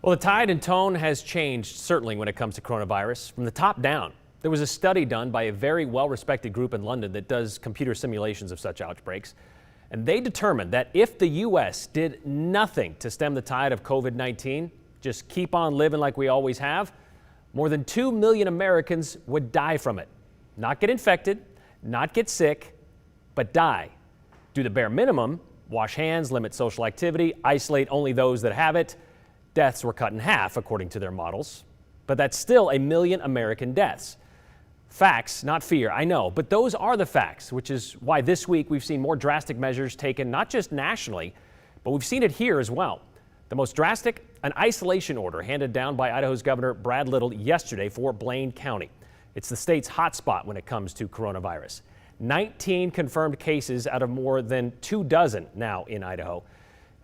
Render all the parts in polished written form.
Well, the tide and tone has changed, certainly, when it comes to coronavirus. From the top down, there was a study done by a very well-respected group in London that does computer simulations of such outbreaks. And they determined that if the U.S. did nothing to stem the tide of COVID-19, just keep on living like we always have, more than 2 million Americans would die from it. Not get infected, not get sick, but die. Do the bare minimum, wash hands, limit social activity, isolate only those that have it. Deaths were cut in half, according to their models. But that's still 1 million American deaths. Facts, not fear, I know, but those are the facts, which is why this week we've seen more drastic measures taken, not just nationally, but we've seen it here as well. The most drastic, an isolation order handed down by Idaho's Governor Brad Little yesterday for Blaine County. It's the state's hotspot when it comes to coronavirus. 19 confirmed cases out of more than 24 now in Idaho.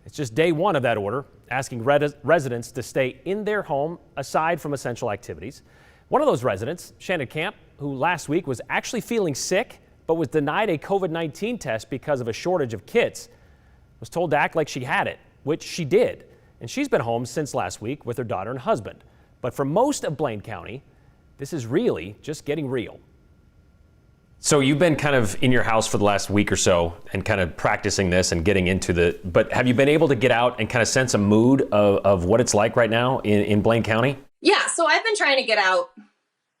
It's just day one of that order, asking residents to stay in their home aside from essential activities. One of those residents, Shannon Camp, who last week was actually feeling sick but was denied a COVID-19 test because of a shortage of kits, was told to act like she had it, which she did. And she's been home since last week with her daughter and husband. But for most of Blaine County, this is really just getting real. So you've been kind of in your house for the last week or so and kind of practicing this and getting into but have you been able to get out and kind of sense a mood of what it's like right now in Blaine County? Yeah, so I've been trying to get out.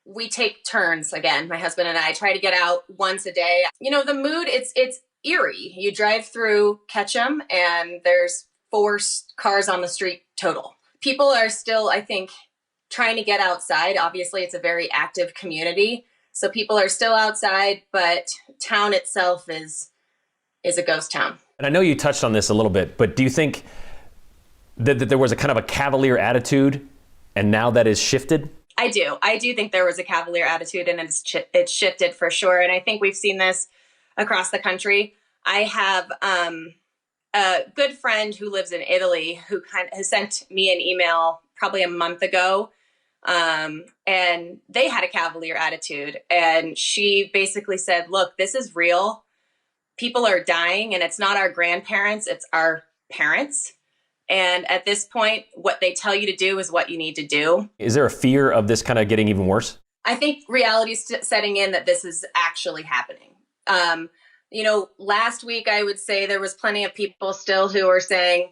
We take turns again, my husband and I try to get out once a day. You know, the mood, it's eerie. You drive through Ketchum and there's 4 cars on the street total. People are still, I think, trying to get outside. Obviously, it's a very active community. So people are still outside, but town itself is a ghost town. And I know you touched on this a little bit, but do you think that there was a kind of a Cavalier attitude and now that is shifted? I do. I do think there was a Cavalier attitude and it's shifted for sure. And I think we've seen this across the country. I have a good friend who lives in Italy who has sent me an email probably a month ago. And they had a Cavalier attitude, and she basically said, look, this is real. People are dying, and it's not our grandparents, it's our parents. And at this point, what they tell you to do is what you need to do. Is there a fear of this kind of getting even worse? I think reality's setting in that this is actually happening. You know, last week, I would say there was plenty of people still who are saying,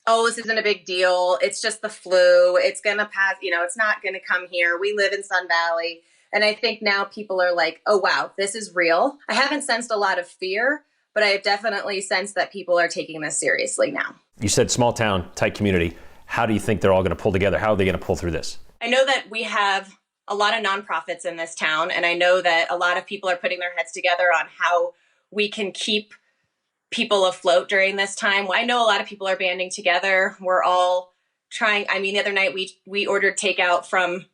oh, this isn't a big deal. It's just the flu. It's going to pass. You know, it's not going to come here. We live in Sun Valley. And I think now people are like, oh, wow, this is real. I haven't sensed a lot of fear, but I have definitely sensed that people are taking this seriously now. You said small town, tight community. How do you think they're all going to pull together? How are they going to pull through this? I know that we have a lot of nonprofits in this town. And I know that a lot of people are putting their heads together on how we can keep people afloat during this time. I know a lot of people are banding together. We're all trying. I mean, the other night we ordered takeout from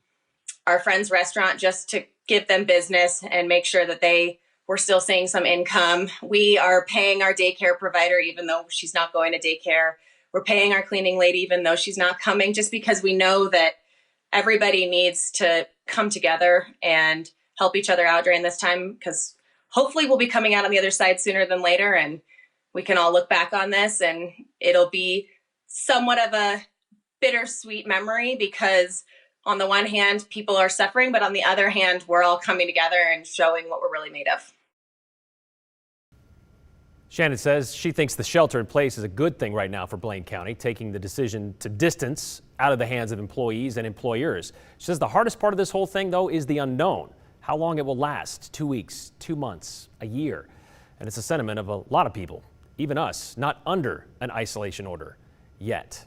our friend's restaurant just to give them business and make sure that they were still seeing some income. We are paying our daycare provider, even though she's not going to daycare. We're paying our cleaning lady, even though she's not coming, just because we know that everybody needs to come together and help each other out during this time, because hopefully we'll be coming out on the other side sooner than later, and we can all look back on this and it'll be somewhat of a bittersweet memory, because on the one hand, people are suffering, but on the other hand, we're all coming together and showing what we're really made of. Shannon says she thinks the shelter in place is a good thing right now for Blaine County, taking the decision to distance out of the hands of employees and employers. She says the hardest part of this whole thing, though, is the unknown. How long it will last, 2 weeks, 2 months, a year. And it's a sentiment of a lot of people, even us, not under an isolation order yet.